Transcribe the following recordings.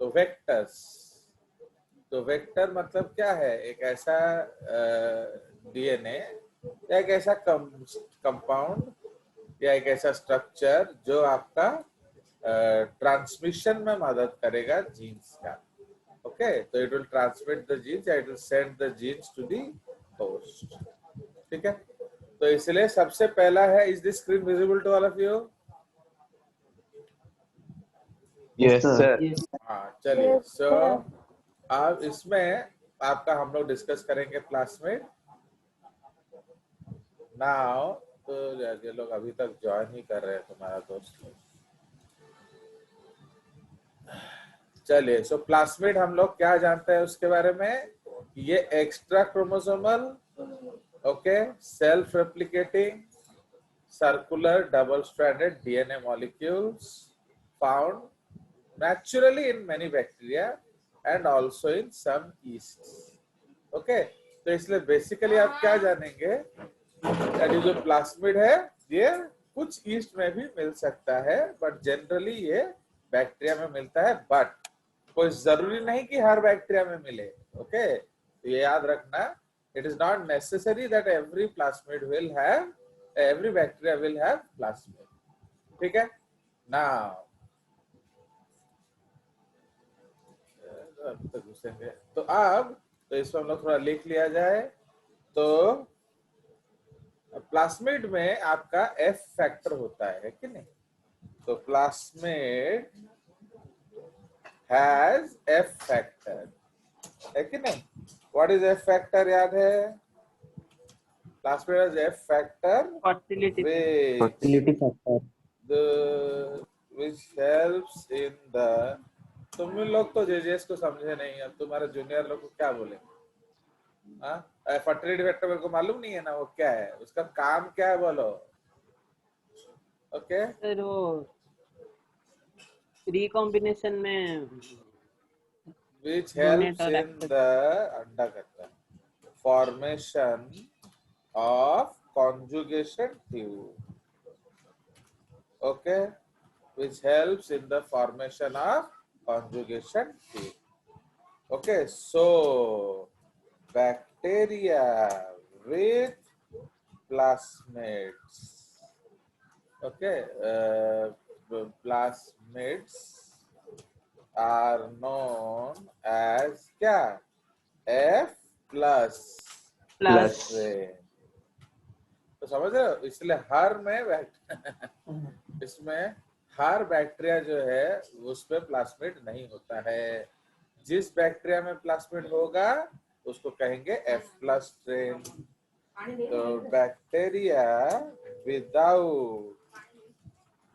तो वेक्टर्स, तो वेक्टर मतलब क्या है? एक ऐसा डीएनए या एक ऐसा कंपाउंड या एक ऐसा स्ट्रक्चर जो आपका ट्रांसमिशन में मदद करेगा जीन्स का। ओके, तो it will transmit the genes, it will send the genes to the host. ठीक है, तो इसलिए सबसे पहला है, is this screen visible to all of you? Yes sir. हाँ चलिए, सो अब इसमें आपका हम लोग डिस्कस करेंगे प्लास्मिड नाउ। तो ये लोग अभी तक ज्वाइन ही कर रहे हैं तुम्हारा दोस्त लोग। चलिए, सो प्लास्मिड हम लोग क्या जानते हैं उसके बारे में? ये extra chromosomal, okay, self replicating circular double stranded DNA molecules found naturally in many bacteria and also in some yeasts. Okay, तो इसलिए बेसिकली आप क्या जानेंगे, ये जो प्लास्मिड है ये कुछ ईस्ट में भी मिल सकता है, बट जनरली ये बैक्टीरिया में मिलता है। बट कोई जरूरी नहीं कि हर बैक्टीरिया में मिले। ओके, तो ये याद रखना, it is not necessary that every plasmid will have, every bacteria will have plasmid. ठीक है ना? तो घुसेंगे तो अब तो इसमें हम लोग थोड़ा लिख लिया जाए। तो प्लास्मिड में आपका एफ फैक्टर होता है कि नहीं? तो प्लास्मिड हैज एफ फैक्टर, है कि नहीं? What is F factor? याद है? Plasmid has F factor fertility factor which helps in the, तुम लोग तो जेजेएस को समझे नहीं, अब तुम्हारे जूनियर लोग को क्या बोलेंगे? फर्टिलिटी फैक्टर मेरे को मालूम नहीं है ना, वो क्या है, उसका काम क्या है, बोलो। ओके, सर वो रिकॉम्बिनेशन में which helps in the अंडा करता है formation of conjugation tube. Okay, which helps in the formation of conjugation tube. Okay, so bacteria with plasmids. Okay, plasmids are known as क्या? F plus strain. तो समझ रहे हो? इसलिए हर में इसमें हर बैक्टीरिया जो है उसमें प्लास्मिड नहीं होता है। जिस बैक्टीरिया में प्लास्मिड होगा उसको कहेंगे F प्लस स्ट्रेन। तो bacteria without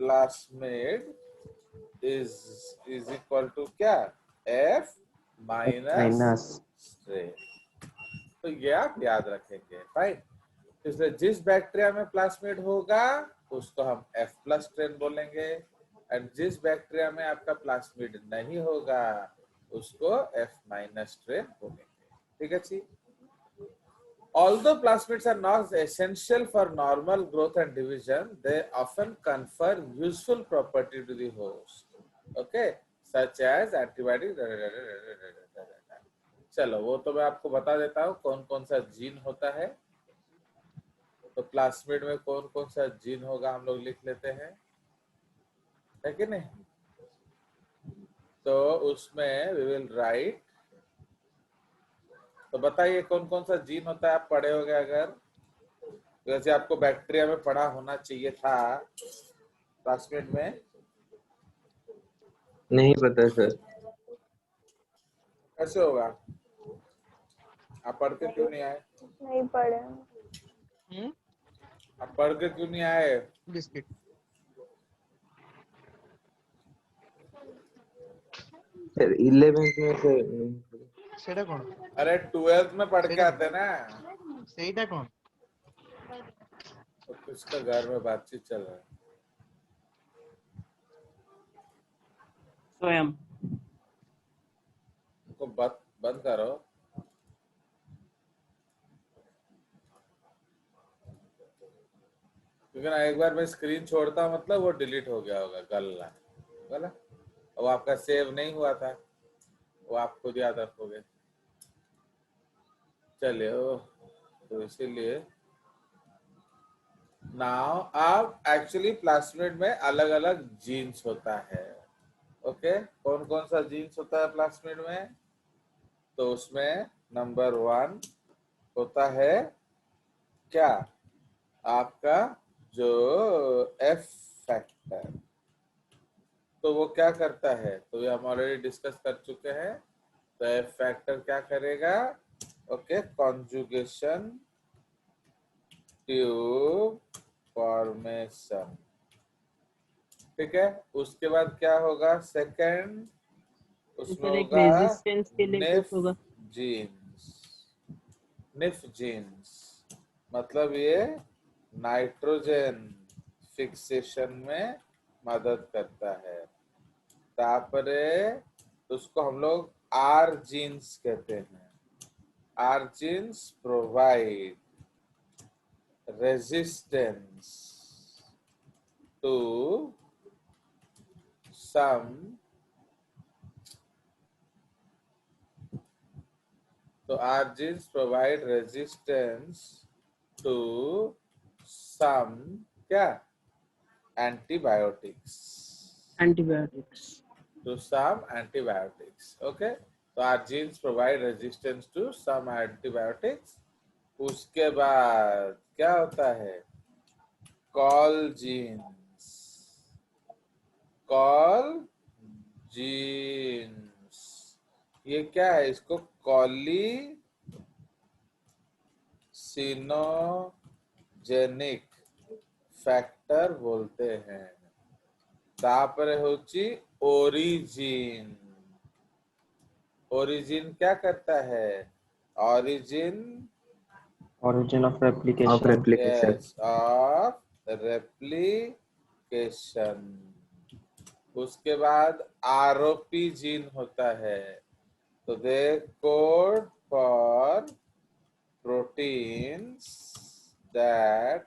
plasmid is equal to क्या? F minus strain. तो ये आप याद रखेंगे। फाइन, इसलिए जिस बैक्टीरिया में प्लास्मिड होगा उसको हम F प्लस स्ट्रेन बोलेंगे, एंड जिस बैक्टीरिया में आपका प्लास्मिड नहीं होगा उसको F माइनस स्ट्रेन बोलेंगे। ठीक है जी? Although plasmids are not essential for normal growth and division, they often confer useful property to the host. Okay, such as antibiotic. चलो वो तो मैं आपको बता देता हूँ कौन कौन सा जीन होता है। तो प्लास्मिड में कौन कौन सा जीन होगा हम लोग लिख लेते हैं, है कि नहीं? तो उसमें वी विल राइट। तो बताइए कौन कौन सा जीन होता है, आप पढ़े होंगे अगर, वैसे आपको बैक्टीरिया में पढ़ा होना चाहिए था, प्लास्मिड में नहीं पता सर। कैसे होगा? आप पढ़ के क्यों नहीं आए? नहीं पढ़े। आप पढ़ के क्यों नहीं आए? बिस्किट सर 11th में से सेटा कौन? अरे 12th में पढ़ के आते ना। सेटा कौन? तो किसका घर में बातचीत चल रहा है? स्वयं उनको बंद करो। क्योंकि ना एक बार मैं स्क्रीन छोड़ता मतलब वो डिलीट हो गया होगा, गलना गला, वो आपका सेव नहीं हुआ था। वो आप खुद याद रखोगे। चलिए तो इसीलिए नाउ अब एक्चुअली प्लास्मिड में अलग अलग जीन्स होता है। ओके, कौन कौन सा जीन्स होता है प्लास्मिड में? तो उसमें नंबर 1 होता है क्या? आपका जो एफ फैक्टर। तो वो क्या करता है? तो ये हम ऑलरेडी डिस्कस कर चुके हैं। तो एफ फैक्टर क्या करेगा? Okay, conjugation tube formation. ठीक है, उसके बाद क्या होगा? सेकंड उसमें सर एक होगा रेजिस्टेंस के लिए निफ कुछ होगा। जीन्स। निफ जीन्स मतलब ये नाइट्रोजन फिक्सेशन में मदद करता है। तापरे उसको हम लोग आर जीन्स कहते हैं। R genes provide resistance to some, तो R genes provide resistance to some क्या? Antibiotics. Antibiotics. To some antibiotics. Okay, तो our genes provide resistance to some antibiotics. उसके बाद क्या होता है? Call jeans. कॉल जीन्स ये क्या है? इसको कॉली सिनोजेनिक फैक्टर बोलते हैं। तापरे होची ओरिजिन। ओरिजिन क्या करता है? Origin origin of replication. Yes of replication. उसके बाद आरओपी जीन होता है। तो they code for proteins that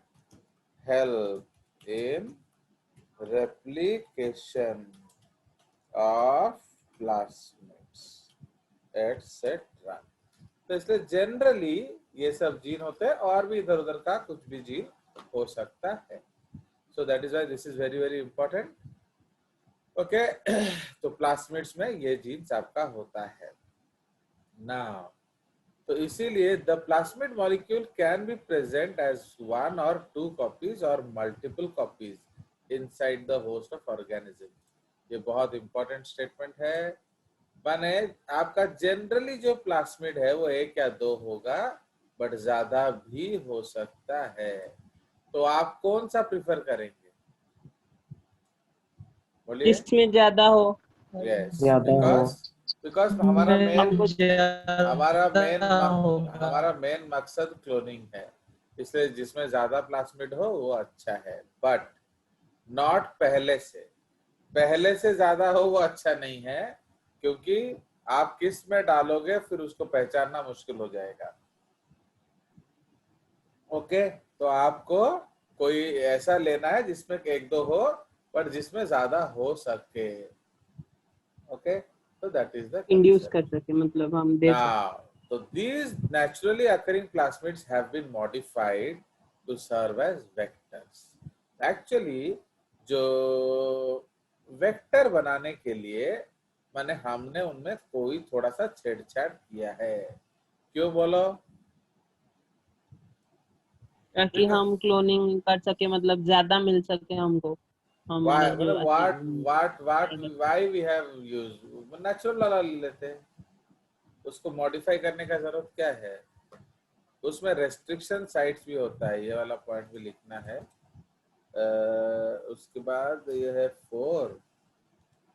help in replication of plasmids etc. तो इसलिए जनरली ये सब जीन होते हैं, और भी इधर उधर का कुछ भी जीन हो सकता है। सो that is why this is very very important. Okay, तो प्लास्मिड्स में ये जीन्स आपका होता है। नाउ तो इसीलिए the plasmid molecule can be present as 1 or 2 copies और multiple copies inside the host of organism. ये बहुत इंपॉर्टेंट स्टेटमेंट है। माने आपका जनरली जो प्लास्मिड है वो 1 या 2 होगा, बट ज्यादा भी हो सकता है। तो आप कौन सा प्रिफर करेंगे? बोलिए। जिसमें ज्यादा हो। यस, ज्यादा हो। बिकॉज हमारा हमको मेन मकसद क्लोनिंग है। इसलिए जिसमें ज्यादा प्लास्मिड हो वो अच्छा है, बट नॉट पहले से ज्यादा हो वो अच्छा नहीं है, क्योंकि आप किस में डालोगे फिर उसको पहचानना मुश्किल हो जाएगा। ओके, तो आपको कोई ऐसा लेना है जिसमें 1-2 हो, पर जिसमें ज्यादा हो सके। Okay, so that is the induce concept. कर सके, मतलब हम दे सके। Now, so these naturally occurring plasmids have been modified to serve as vectors. Actually, जो वेक्टर बनाने के लिए माने हमने उनमें कोई थोड़ा सा छेड़छाड़ किया है। क्यों बोलो? ताकि हम क्लोनिंग कर सके, मतलब ज्यादा मिल सके हमको। Why? हमने जो why we have used natural वाला ले लेते हैं, उसको मॉडिफाई करने का जरूरत क्या है? उसमें रेस्ट्रिक्शन साइट्स भी होता है, ये वाला पॉइंट भी लिखना है। उसके बाद ये है 4,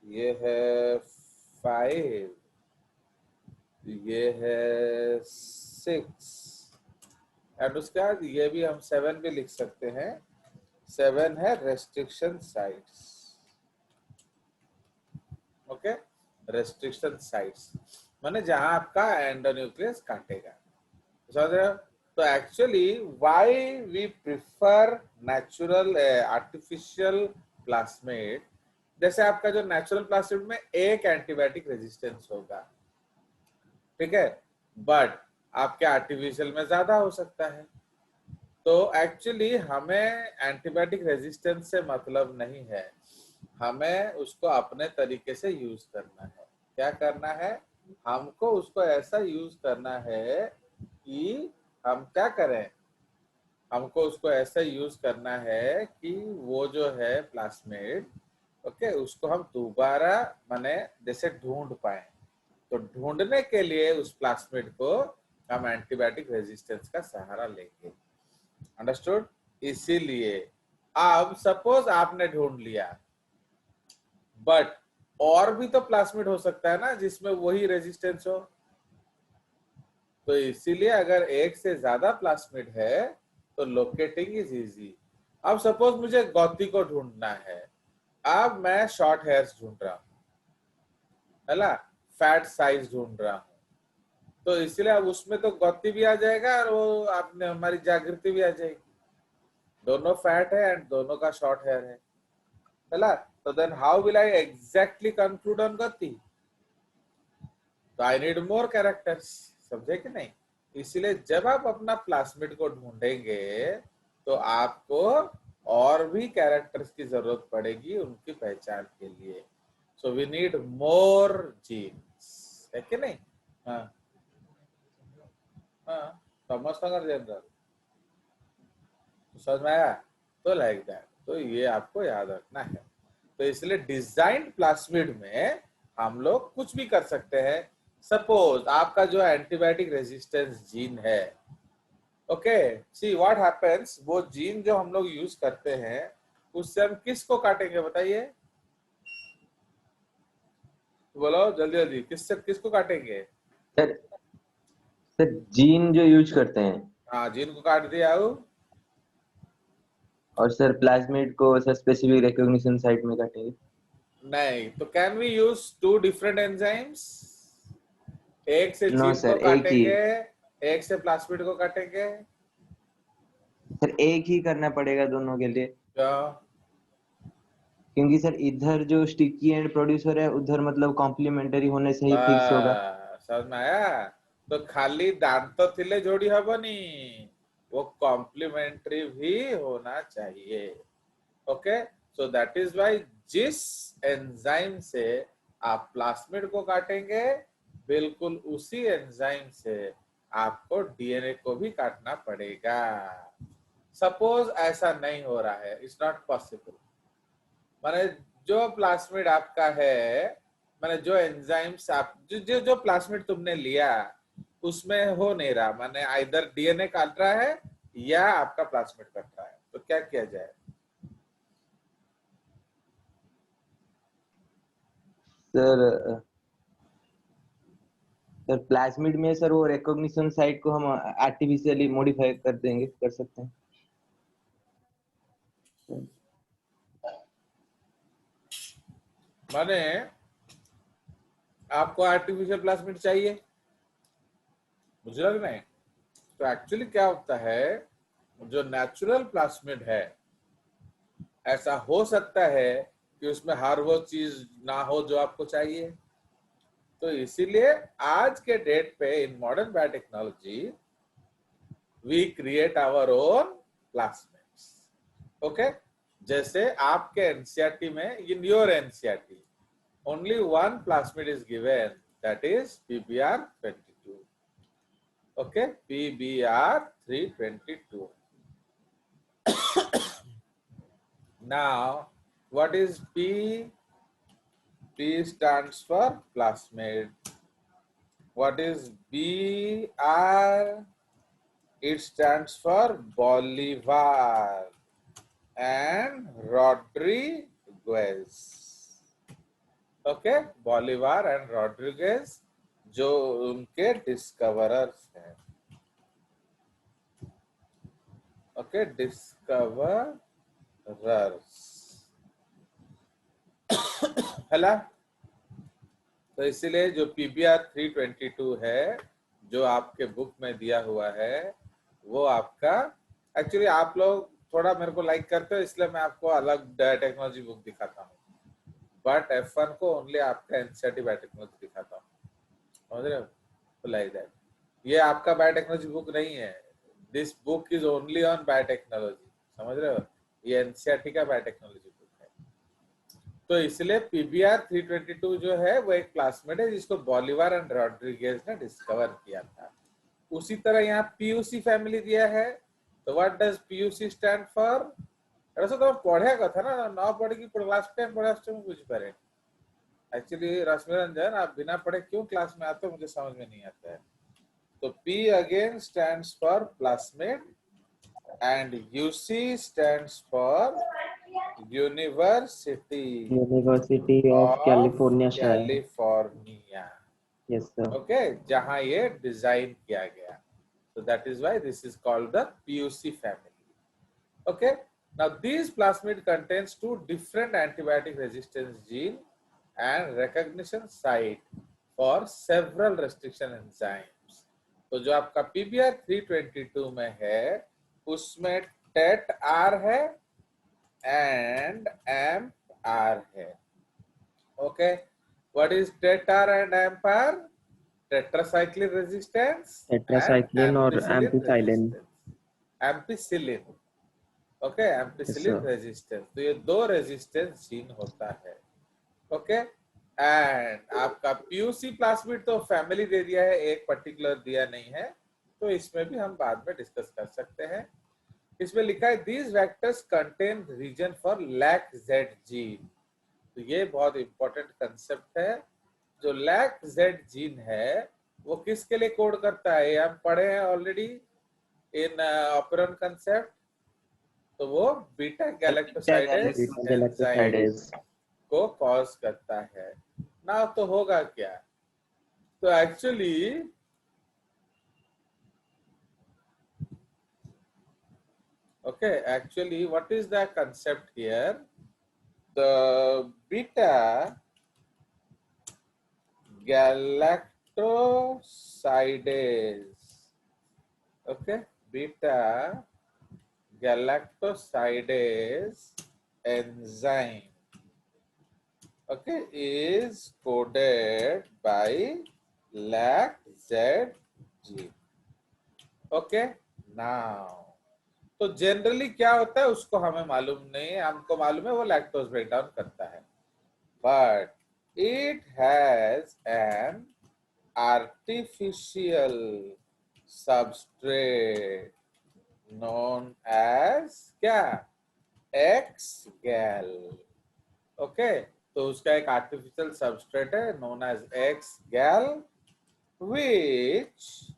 ये है 5, ये है 6, एंड उसके बाद ये भी हम 7 भी लिख सकते हैं। 7 है restriction sites. Okay, restriction sites माने जहां आपका एंडोन्यूक्लियस काटेगा। समझ रहे हो? तो actually why we prefer natural artificial plasmid, जैसे आपका जो नेचुरल प्लास्मिड में एक एंटीबायोटिक रेजिस्टेंस होगा, ठीक है, बट आपके आर्टिफिशियल में ज्यादा हो सकता है। तो एक्चुअली हमें एंटीबायोटिक रेजिस्टेंस से मतलब नहीं है, हमें उसको अपने तरीके से यूज करना है। क्या करना है, हमको उसको ऐसा यूज करना है कि हम क्या करें, हमको उसको ऐसा यूज करना है कि वो जो है प्लास्मिड, ओके, उसको हम दोबारा माने जैसे ढूंढ पाए। तो ढूंढने के लिए उस प्लास्मिड को हम एंटीबायोटिक रेजिस्टेंस का सहारा लेंगे। अंडरस्टूड? इसीलिए अब सपोज आपने ढूंढ लिया, बट और भी तो प्लास्मिड हो सकता है ना जिसमें वही रेजिस्टेंस हो। तो इसीलिए अगर एक से ज्यादा प्लास्मिड है तो लोकेटिंग इज इजी। अब सपोज मुझे गौती को ढूंढना है, अब मैं शॉर्ट हेयर्स ढूंढ रहा हूँ, है ना, फैट साइज ढूंढ रहा हूँ, तो इसलिए अब उसमें तो गौती भी आ जाएगा और वो आपने हमारी जागृति भी आ जाएगी। दोनों फैट है एंड दोनों का शॉर्ट हेयर है ना। तो then how will I exactly conclude on गति? तो आई नीड मोर कैरेक्टर्स, समझे कि नहीं? इसलिए जब आप अपना प्लास्मिड को ढूंढेंगे तो आपको और भी कैरेक्टर्स की जरूरत पड़ेगी उनकी पहचान के लिए। So we need more genes, है कि नहीं? हाँ हाँ, समझनगर जनरल समझ में आया? तो लाइक दैट, तो ये आपको याद रखना है। तो इसलिए डिजाइन प्लास्मिड में हम लोग कुछ भी कर सकते हैं। सपोज आपका जो एंटीबायोटिक रेजिस्टेंस जीन है, ओके, सी व्हाट हैपेंस, वो जीन जो हम लोग यूज करते हैं उससे हम किसको काटेंगे बताइए? बोलो जल्दी जल्दी, किससे किसको काटेंगे? सर सर जीन जो यूज करते हैं, हाँ, जीन को काट दिया हो। और सर प्लाज्मिड को सर स्पेसिफिक रिकॉग्निशन साइट में काटेंगे। नहीं, तो can we use two different enzymes? एक से नो जीन को सर, एक ही। काटेंगे, एक से प्लास्मिड को काटेंगे। सर एक ही करना पड़ेगा दोनों के लिए, क्यों? क्योंकि सर इधर जो स्टिकी एंड प्रोड्यूसर है उधर मतलब कॉम्प्लीमेंटरी होने से ही फिक्स होगा। समझ में आया? तो खाली दांत तो थिले जोड़ी हबनी, वो कॉम्प्लीमेंट्री भी होना चाहिए। Okay, so that is why जिस एंजाइम से आप प्लास्मिड को काटेंगे बिल्कुल उसी एंजाइम से आपको डीएनए को भी काटना पड़ेगा। सपोज ऐसा नहीं हो रहा है, इट्स नॉट पॉसिबल, माने जो प्लास्मिड आपका है, माने जो एंजाइम्स आप जो प्लास्मिड तुमने लिया उसमें हो नहीं रहा, माने आइदर डीएनए काट रहा है या आपका प्लास्मिड कट रहा है, तो क्या किया जाए? सर सर प्लाज्मिड में सर वो रिकॉग्निशन साइट को हम आर्टिफिशियली मॉडिफाई कर देंगे, कर सकते हैं। माने आपको आर्टिफिशियल प्लास्मिड चाहिए, मुझे लग रहा है। तो एक्चुअली क्या होता है, जो नेचुरल प्लास्मिड है ऐसा हो सकता है कि उसमें हर वो चीज ना हो जो आपको चाहिए। तो इसीलिए आज के डेट पे in modern biotechnology we create our own plasmids. Okay, जैसे आपके एनसीईआरटी में, in your NCERT only one plasmid is given, that is PBr22. Okay, PBr322. Now, what is P? P stands for plasmid. What is BR? It stands for Bolivar and Rodriguez. Okay, Bolivar and Rodriguez जो उनके discoverers हैं। Okay, discoverers है। तो इसीलिए जो PBr322 है जो आपके बुक में दिया हुआ है वो आपका, एक्चुअली आप लोग थोड़ा मेरे को लाइक करते हो इसलिए मैं आपको अलग टेक्नोलॉजी बुक दिखाता हूँ, बट F1 को ओनली आपका एनसीईआरटी बायोटेक्नोलॉजी दिखाता हूँ, समझ रहे हो? तो like that. ये आपका बायोटेक्नोलॉजी बुक नहीं है. This book is only on biotechnology. समझ रहे हो? ये एनसीईआरटी का बायोटेक्नोलॉजी बुक है. तो इसलिए पीबीआर 322 जो है वो एक प्लास्मिड है जिसको बॉलिवार एंड रॉड्रिगेज ने डिस्कवर किया था. उसी तरह यहाँ पीयूसी फैमिली दिया है. तो what does PUC stand for? ऐसा तो पढ़े का था ना, ना पढ़े की क्लास टाइम बुझ पारे. एक्चुअली रश्मि रंजन, आप बिना पढ़े क्यों क्लास में आते हो, मुझे समझ में नहीं आता है. तो P again stands for plasmid and UC stands for University of California शायद. California. Yes sir. Okay, जहाँ ये डिजाइन किया गया. So that is why this is called the PUC family. Okay. Now these plasmid contains two different antibiotic resistance gene and recognition site for several restriction enzymes. तो जो आपका PBR 322 में है उसमें TET-R है and AMP-R है. Okay, what is TET-R and AMP-R? Tetracycline resistance, Tetracycline और ampicillin. Ampicillin. Okay, ampicillin resistance. तो ये दो रेजिस्टेंस जीन होता है. ओके, एंड आपका पीयूसी प्लास्मिड तो फैमिली दे दिया है, एक पर्टिकुलर दिया नहीं है, तो इसमें भी हम बाद में डिस्कस कर सकते हैं. इसमें लिखा है these vectors contain region for lac Z gene. तो ये बहुत इंपॉर्टेंट कंसेप्ट है. जो लैक जेड जीन है वो किसके लिए कोड करता है, हम पढ़े हैं ऑलरेडी इन ऑपरेंट कंसेप्ट. तो वो बीटा गैलेक्टोसाइडेज को कॉज करता है ना. तो होगा क्या? तो actually what is the concept here? The beta galactosidase. Okay, beta galactosidase enzyme, okay, is coded by LAC-Z gene. Okay, now तो जनरली क्या होता है उसको हमें मालूम नहीं है. हमको मालूम है वो लैक्टोज ब्रेक डाउन करता है, but it has an artificial substrate known as क्या? X-gal. ओके, तो उसका एक आर्टिफिशियल सबस्ट्रेट है known as X-gal which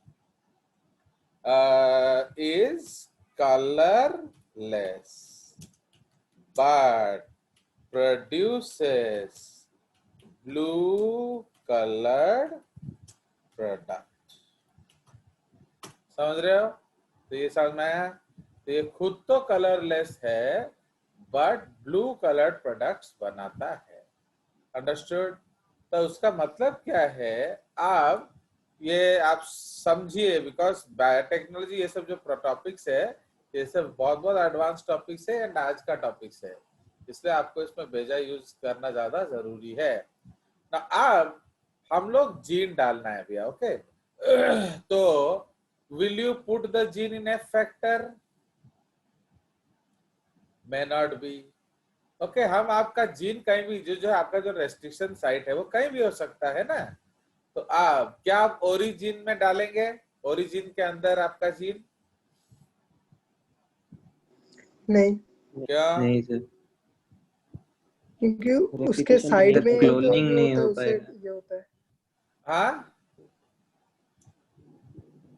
is colorless but produces blue colored product. समझ रहे हो? तो ये समझ में आया. तो ये खुद तो कलरलेस है बट ब्लू कलर्ड प्रोडक्ट्स बनाता है. अंडरस्टूड? तो उसका मतलब क्या है? आप ये आप समझिए, बिकॉज बायोटेक्नोलॉजी ये सब जो टॉपिक्स है ये सब बहुत बहुत एडवांस टॉपिक्स है एंड आज का टॉपिक्स है, इसलिए आपको इसमें बेजा यूज करना ज्यादा जरूरी है ना. अब हम लोग जीन डालना है भैया. ओके, तो will you put the gene in A factor? May not be. Okay, हम आपका जीन कहीं भी जो आपका जो रेस्ट्रिक्शन साइट है वो कहीं भी हो सकता है ना. तो आप क्या आप ओरिजिन में डालेंगे? ओरिजिन के अंदर आपका जीन? नहीं. क्या? नहीं सर, क्योंकि उसके साइड में क्लोनिंग नहीं हो उससे पाएगा. ये होता है. हाँ,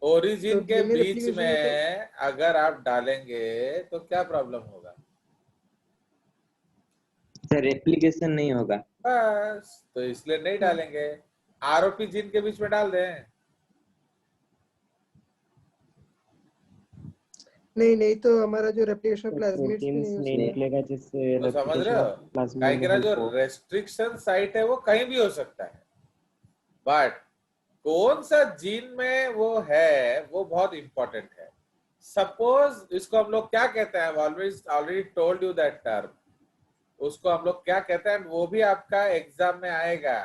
ओरिजिन तो के DNA बीच replication में अगर आप डालेंगे तो क्या प्रॉब्लम होगा? सर रेप्लिकेशन नहीं होगा. बस, तो इसलिए नहीं डालेंगे. आरओपी जीन के बीच में डाल दें? नहीं तो हमारा जो रेप्लिकेशन प्लाज्मिड्स भी प्रोटीन्स नहीं नहीं उसमें. निकलेगा जिससे तो समझ रहे हो? प्लाज्मिड काहे जो रेस्ट्रिक्शन साइट है वो कहीं भी हो सकता है, बट कौन सा जीन में वो है वो बहुत इंपॉर्टेंट है. सपोज इसको हम लोग क्या कहते हैं? Already told you that term. उसको हम लोग क्या कहते हैं? वो भी आपका एग्जाम में आएगा.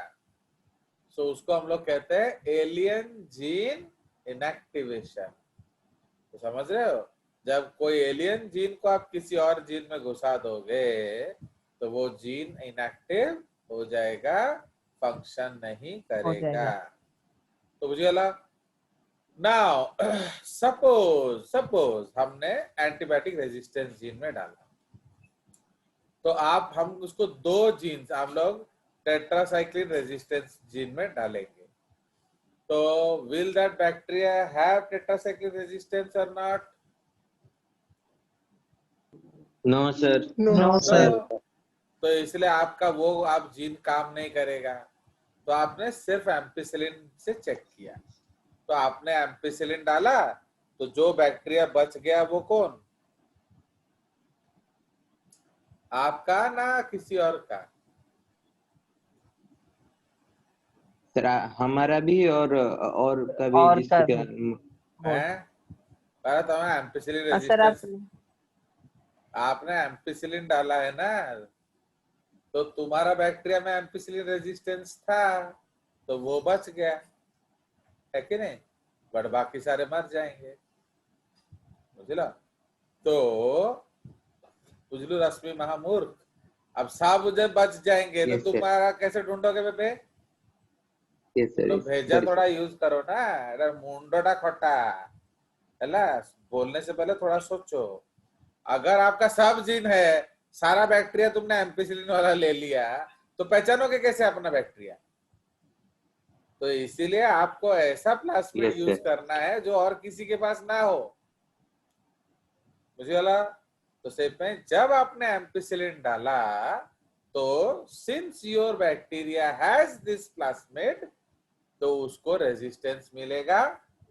सो उसको हम लोग कहते हैं एलियन जीन इनएक्टिवेशन। तो समझ रहे हो, जब कोई एलियन जीन को आप किसी और जीन में घुसा दोगे तो वो जीन इनएक्टिव हो जाएगा, फंक्शन नहीं करेगा। जाएगा। तो बुझिए नाउ सपोज हमने एंटीबायोटिक रेजिस्टेंस जीन में डाला, तो हम उसको 2 जीन्स हम लोग टेट्रासाइक्लिन रेजिस्टेंस जीन में डालेंगे, तो will that bacteria have tetracycline resistance और not? No sir. No sir. तो इसलिए आपका वो आप जीन काम नहीं करेगा। तो आपने सिर्फ एम्पिसिलिन से चेक किया, तो आपने एम्पिसिलिन डाला, तो जो बैक्टीरिया बच गया वो कौन? आपका ना किसी और का? सर हमारा भी और का भी, और का जिसके भी। हैं? पहले तो हमें एम्पिसिलिन सर आप रेजिस्टेंस, आपने एम्पिसिलिन डाला है ना, तो तुम्हारा बैक्टीरिया में एम्पिसिलिन रेजिस्टेंस था तो वो बच गया, है कि नहीं? बट बाकी सारे मर जाएंगे, बुझला? तो बुझलू रश्मि महामूर्ख, अब सब जब बच जाएंगे तो Yes, sir. तुम्हारा कैसे ढूंढोगे बेबे? Yes sir. तो भेजा थोड़ा यूज करो ना, अरे मुंडोटा खट्टा है, बोलने से पहले थोड़ा सोचो। अगर आपका सब जीन है, सारा बैक्टीरिया तुमने एम्पिसिलिन वाला ले लिया, तो पहचानोगे कैसे अपना बैक्टीरिया? तो इसीलिए आपको ऐसा प्लास्मिड Yes, यूज sir. करना है जो और किसी के पास ना हो, मुझे वाला। तो सिर्फ में जब आपने एम्पिसिलिन डाला, तो since your bacteria has this plasmid, तो उसको रेजिस्टेंस मिलेगा,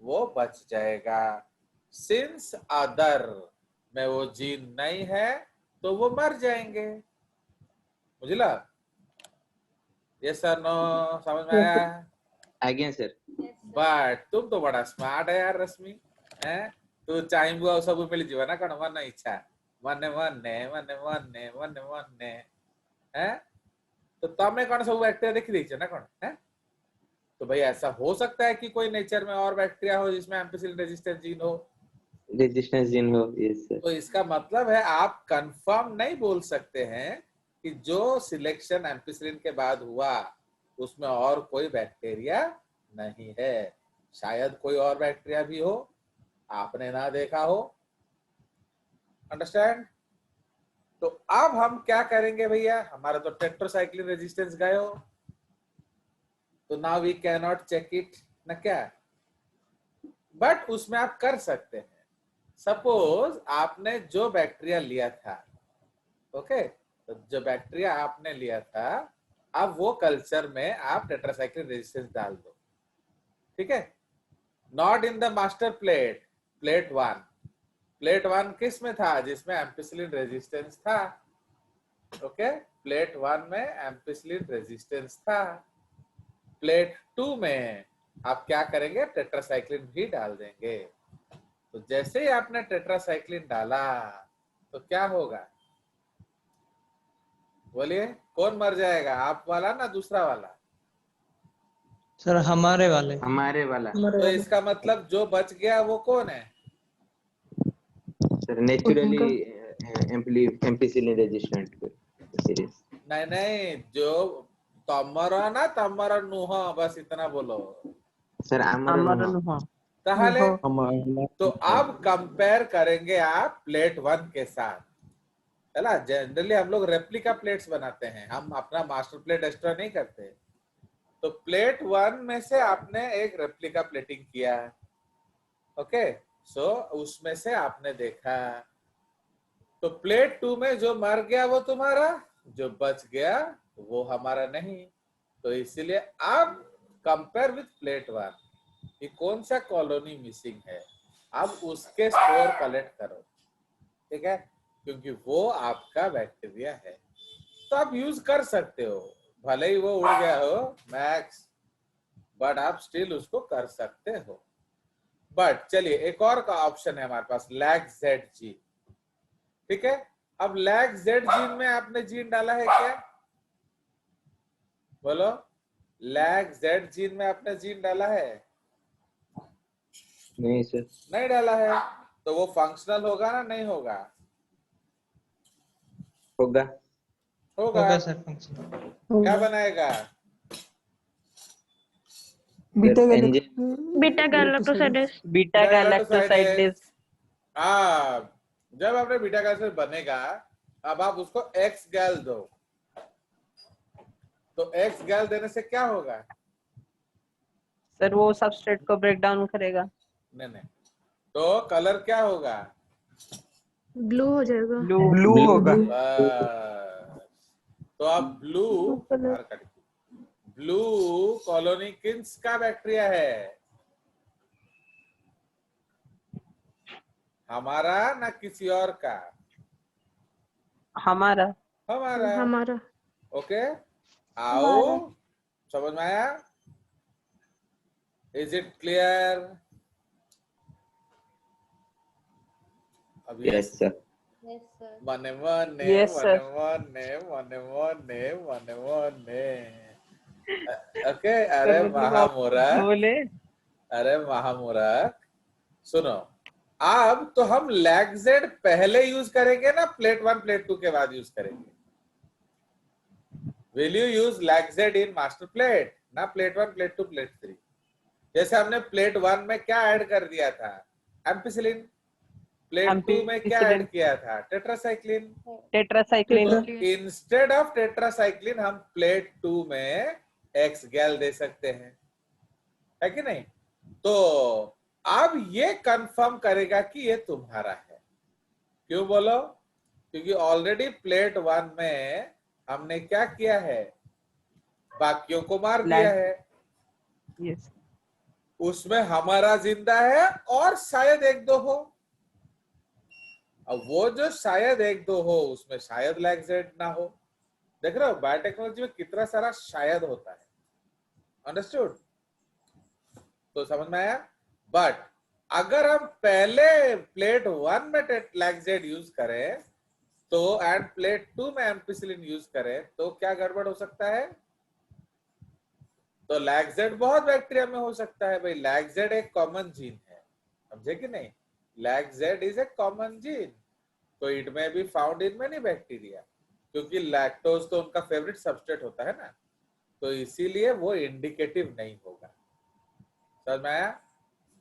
वो बच जाएगा। सिंस अदर में वो जीन नहीं है तो वो मर जाएंगे, बुझला? ये सर नो समझ में आया? आगे सर। बट तुम तो बड़ा स्मार्ट है यार रश्मि, हैं? तू चाहिए सब मिल जीव ना कण मन इच्छा मने मने मने मने मने मने, हैं? तो तमें कौन सब बैक्टीरिया देखी देख ना कौन है? तो भाई ऐसा हो सकता है कि कोई नेचर में और बैक्टीरिया हो जिसमें एम्पिसिलिन रेजिस्टेंस जीन हो, रेजिस्टेंस जीन हो। Yes sir. तो इसका मतलब है आप कंफर्म नहीं बोल सकते हैं कि जो सिलेक्शन एम्पिसिलिन के बाद हुआ उसमें और कोई बैक्टीरिया नहीं है। शायद कोई और बैक्टीरिया भी हो, आपने ना देखा हो। अंडरस्टैंड? तो अब हम क्या करेंगे भैया, हमारा तो टेट्रासाइक्लिन रेजिस्टेंस गए हो, तो now we can not check it ना क्या, बट उसमें आप कर सकते हैं। सपोज आपने जो बैक्टीरिया लिया था, ओके, तो जो बैक्टीरिया आपने लिया था, अब वो कल्चर में आप टेट्रासाइक्लिन रेजिस्टेंस डाल दो, ठीक है? Not in the master plate, plate 1। Plate 1 किस में था? जिसमें एम्पिसिलिन रेजिस्टेंस था, ओके? प्लेट 1 में एम्पिसिलिन रेजिस्टेंस था। प्लेट 2 में आप क्या करेंगे? टेट्रासाइक्लिन भी डाल देंगे। तो जैसे ही आपने टेट्रासाइक्लिन डाला तो क्या होगा? बोलिए, कौन मर जाएगा, आप वाला ना दूसरा वाला? सर हमारे वाले। हमारे वाला। तो इसका मतलब जो बच गया वो कौन है? Sir naturally ampicillin resistant series. नहीं नहीं, जो तमरा ना तमरा नुह, बस इतना बोलो सर हमारा नुहा। ताहले। हमारा तो अब कंपेयर करेंगे आप प्लेट 1 के साथ, है ना? जनरली हम लोग रेप्लिका प्लेट्स बनाते हैं, हम अपना मास्टर प्लेट एक्स्ट्रा नहीं करते। तो प्लेट 1 में से आपने एक रेप्लिका प्लेटिंग किया, ओके? सो उसमें से आपने देखा, तो प्लेट 2 में जो मर गया वो तुम्हारा, जो बच गया वो हमारा नहीं। तो इसीलिए अब कंपेयर विथ प्लेट 1 कि कौन सा कॉलोनी मिसिंग है, अब उसके स्कोर कलेक्ट करो, ठीक है? क्योंकि वो आपका बैक्टीरिया है, तो आप यूज कर सकते हो, भले ही वो उड़ गया हो मैक्स, बट आप स्टिल उसको कर सकते हो। बट चलिए एक और का ऑप्शन है हमारे पास, लैग जेड जीन, ठीक है? अब लैग जेड जीन में आपने जीन डाला है क्या? बोलो, लैग जेड जीन में आपने जीन डाला है? नहीं सर। नहीं डाला है, तो वो फंक्शनल होगा ना नहीं होगा? होगा। होगा। होगा सर फंक्शन। क्या बनाएगा? Beta enzyme. Beta galactosidase. Beta galactosidase. Galactosidase. हाँ, जब आपने बीटा गैलेक्टोसाइड बनेगा, अब आप उसको एक्स गैल दो, तो एक्स गैल देने से क्या होगा? सर वो सबस्ट्रेट को ब्रेक डाउन करेगा। नहीं नहीं, तो कलर क्या होगा? ब्लू हो जाएगा। ब्लू। ब्लू होगा। बस। तो अब blue, colour. Blue colony Keynes का बैक्टीरिया है? हमारा ना किसी और का? हमारा। हमारा। हमारा। ओके, आओ, समझ में आया? Is it clear? अब यस सर। मने मने Yes, sir. मने मने मने मने मने मने। ओके, अरे सर मतलब आप महामूरख, बोले। अरे महामूरख, सुनो, अब तो हम लैगजेड पहले यूज करेंगे ना प्लेट 1 प्लेट 2 के बाद यूज करेंगे? Will you use lagged in master plate ना प्लेट 1 प्लेट 2 प्लेट 3? जैसे हमने प्लेट 1 में क्या ऐड कर दिया था? एम्पिसिलिन। प्लेट 2 में क्या ऐड किया था? टेट्रासाइक्लिन। टेट्रासाइक्लिन। तो इंस्टेड ऑफ टेट्रासाइक्लिन हम प्लेट 2 में एक्स गैल दे सकते हैं, है कि नहीं? तो अब ये कंफर्म करेगा कि ये तुम्हारा है। क्यों बोलो? क्योंकि ऑलरेडी प्लेट 1 में हमने क्या किया है? बाकियों को मार दिया है। यस। उसमें हमारा जिंदा है और शायद एक दो हो। अब वो जो शायद एक दो हो, उसमें शायद लैगजेड ना हो। देख रहे हो बायोटेक्नोलॉजी में कितना सारा शायद होता है। अंडरस्टूड? तो समझ में आया? बट अगर हम पहले प्लेट 1 में लैगजेड यूज करें तो एंड प्लेट 2 में एम्पिसिलिन यूज करें तो क्या गड़बड़ हो सकता है? तो लैगजेड बहुत बैक्टीरिया में हो सकता है भाई। लैगजेड एक कॉमन जीन है, समझे कि नहीं? लैगजेड इज ए कॉमन जीन, तो इट में be found in many bacteria, क्योंकि लैक्टोज तो उनका फेवरेट सबस्ट्रेट होता है ना, तो इसीलिए वो इंडिकेटिव नहीं होगा। समझ में आया?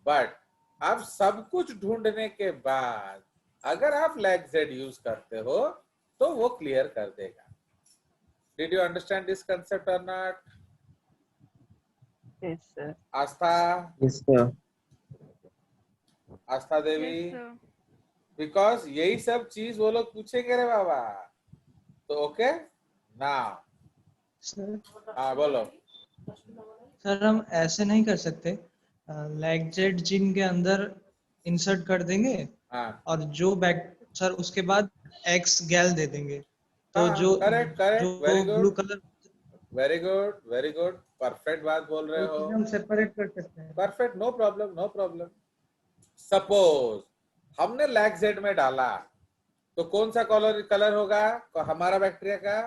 बट अब सब कुछ ढूंढने के बाद अगर आप लैगजेड यूज करते हो तो वो क्लियर कर देगा। Did you understand this concept और not? Yes sir. Aastha, Yes, sir. Aastha Devi, because यही सब चीज वो लोग पूछेंगे रे बाबा। तो ओके ना? सर हाँ बोलो। सर हम ऐसे नहीं कर सकते, लैगजेड जीन के अंदर इंसर्ट कर देंगे हाँ और जो बैक सर उसके बाद एक्स गैल दे देंगे, तो हाँ, जो करेक्ट करेक्ट, जो very blue good colour very good very good, perfect बात बोल रहे वो हो। चीजें हम सेपरेट कर सकते हैं। Perfect, no problem no problem. Suppose हमने लैगजेड में डाला तो कौन सा कलर होगा हमारा बैक्टीरिया का?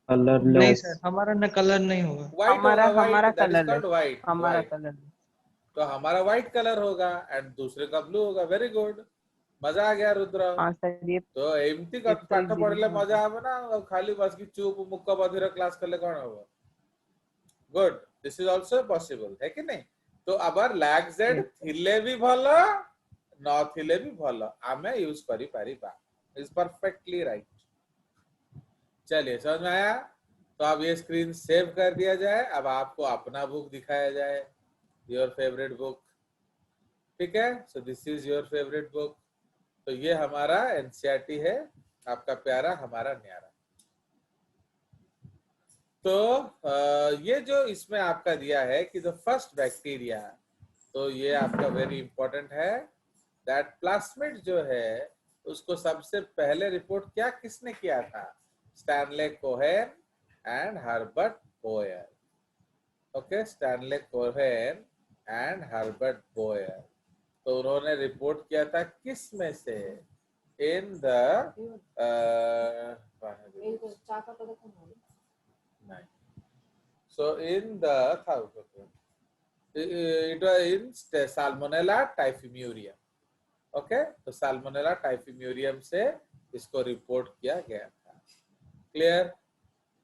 नहीं Colorless. सर, हमारा न कलर नहीं होगा। व्हाइट हमारा होगा, हमारा white, that is colourless. Called white. हमारा कलर। तो हमारा व्हाइट कलर होगा एंड दूसरे का ब्लू होगा। वेरी गुड, मजा आ गया रुद्र। हाँ सर ये तो एमती ये तो पाठ easy पढ़ले है। मजा आवे ना, खाली बस की चुप मुक्का बधिर क्लास करले कौन होगा? Good, this is also possible, है कि नहीं? तो अबर लैगजेड थिले भी भलो न थिले भी भलो आमे यूज करी परिबा। Is perfectly right. चलिए, समझ में आया? तो अब ये स्क्रीन सेव कर दिया जाए। अब आपको अपना बुक दिखाया जाए, योर फेवरेट बुक। ठीक है, so this is your favourite book. तो ये हमारा एनसीईआरटी है, आपका प्यारा हमारा न्यारा। तो ये जो इसमें आपका दिया है कि द फर्स्ट बैक्टीरिया, तो ये आपका वेरी इंपॉर्टेंट है। दैट प्लास्मिड जो है उसको सबसे पहले रिपोर्ट क्या किसने किया था? Stanley Cohen and Herbert Boyer. Okay, Stanley Cohen and Herbert Boyer. तो उन्होंने रिपोर्ट किया था किस में से? In the 9. So in the it was in Salmonella typhimurium. Okay, तो साल्मोनेला टाइफिम्यूरियम से इसको रिपोर्ट किया गया था. क्लियर?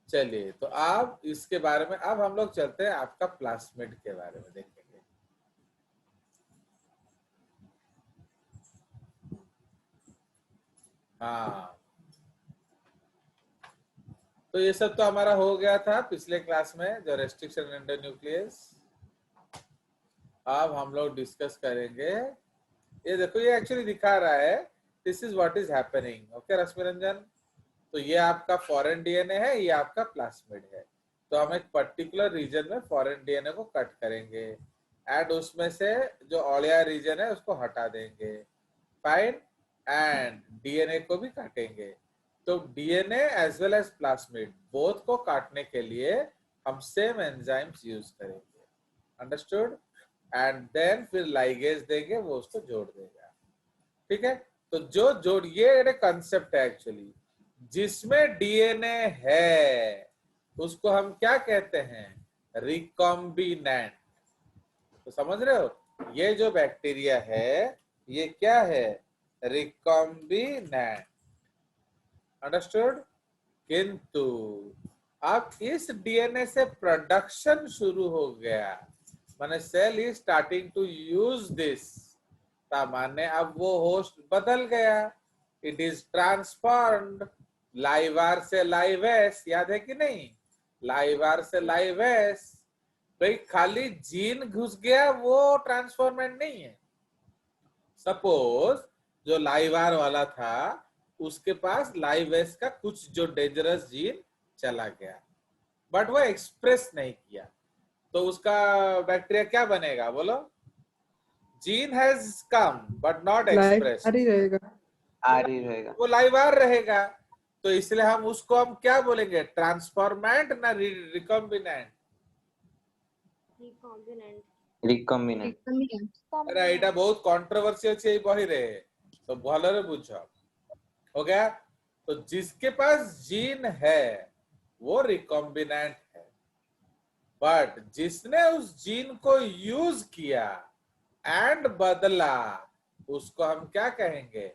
चलिए, तो आप इसके बारे में अब हम लोग चलते हैं आपका प्लास्मिड के बारे में देखेंगे. हाँ, तो ये सब तो हमारा हो गया था पिछले क्लास में, जो रेस्ट्रिक्शन एंडोन्यूक्लियस. अब हम लोग डिस्कस करेंगे. ये देखो, ये एक्चुअली दिखा रहा है this is what is happening. Okay Rashmi Ranjan, तो ये आपका फॉरेन डीएनए है, ये आपका प्लास्मिड है. तो हम एक पर्टिकुलर रीजन में फॉरेन डीएनए को कट करेंगे एंड उसमें से जो ऑलिया रीजन है उसको हटा देंगे. फाइन. एंड डीएनए को भी काटेंगे. तो DNA as well as plasmid both को काटने के लिए हम सेम एंजाइम्स यूज करेंगे. अंडरस्टूड? एंड देन फिर लाइगेज देंगे, वो उसको जोड़ देगा. ठीक है? तो जो जोड़, ये कंसेप्ट है एक्चुअली. जिसमें डीएनए है उसको हम क्या कहते हैं? रिकॉम्बिनेंट. तो समझ रहे हो, ये जो बैक्टीरिया है ये क्या है? रिकॉम्बिनेंट. अंडरस्टूड? किंतु अब इस डीएनए से प्रोडक्शन शुरू हो गया, माने cell is starting to use this. सामान्य अब वो होस्ट बदल गया. It is transformed. लाइवार से लाइवेस, याद है कि नहीं? लाइवार से लाइवेस. भाई खाली जीन घुस गया वो ट्रांसफॉर्मेंट नहीं है. सपोज जो लाइवार वाला था उसके पास लाइवेस का कुछ जो डेंजरस जीन चला गया, बट वो एक्सप्रेस नहीं किया, तो उसका बैक्टीरिया क्या बनेगा? बोलो. Gene has come but not express. Live रहेगा. आर ही रहेगा. वो लाइवार रहेगा. तो इसलिए हम उसको हम क्या बोलेंगे? ट्रांसफॉर्मेंट ना रिकॉम्बिनेंट? रिकॉम्बिनेंट. अरे एटा बहुत कंट्रोवर्सी अछि ए बही रे, तो भलरे बुझो. हो गया? तो जिसके पास जीन है वो रिकॉम्बिनेंट है, बट जिसने उस जीन को यूज किया एंड बदला उसको हम क्या कहेंगे?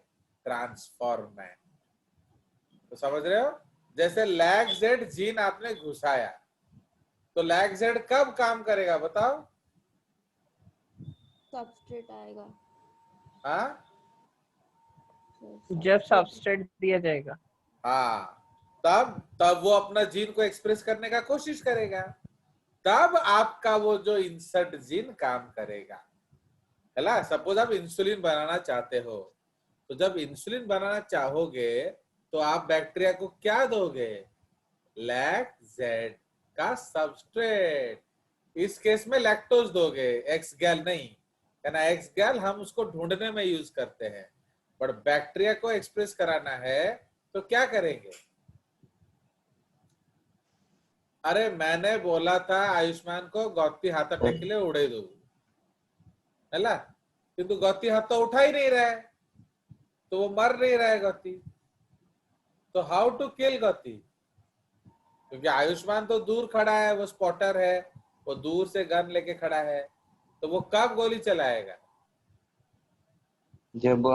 ट्रांसफॉर्मेंट. तो समझ रहे हो? जैसे लैग-जेड जीन आपने घुसाया, तो लैग-जेड कब काम करेगा बताओ? सबस्ट्रेट आएगा. हाँ, जब सबस्ट्रेट दिया जाएगा. हाँ, तब वो अपना जीन को एक्सप्रेस करने का कोशिश करेगा. तब आपका वो जो इंसर्ट जीन काम करेगा. है ना? सपोज आप इंसुलिन बनाना चाहते हो, तो जब इंसुलिन बनाना चाहोगे तो आप बैक्टीरिया को क्या दोगे? लैग-जेड का सबस्ट्रेट. इस केस में लैक्टोज दोगे, एक्स-गैल नहीं. है ना? एक्स-गैल हम उसको ढूंढने में यूज करते हैं, बट बैक्टीरिया को एक्सप्रेस कराना है तो क्या करेंगे? अरे मैंने बोला था आयुष्मान को गति हाथ टेकिले उड़े दो, है ना? किंतु गति हाथ तो उठा ही नहीं रहा है, तो वो मर नहीं रहा है गति. तो हाउ टू किल गति? क्योंकि आयुष्मान तो दूर खड़ा है, वो स्पॉटर है, वो दूर से गन लेके खड़ा है, तो वो कब गोली चलाएगा? जब वो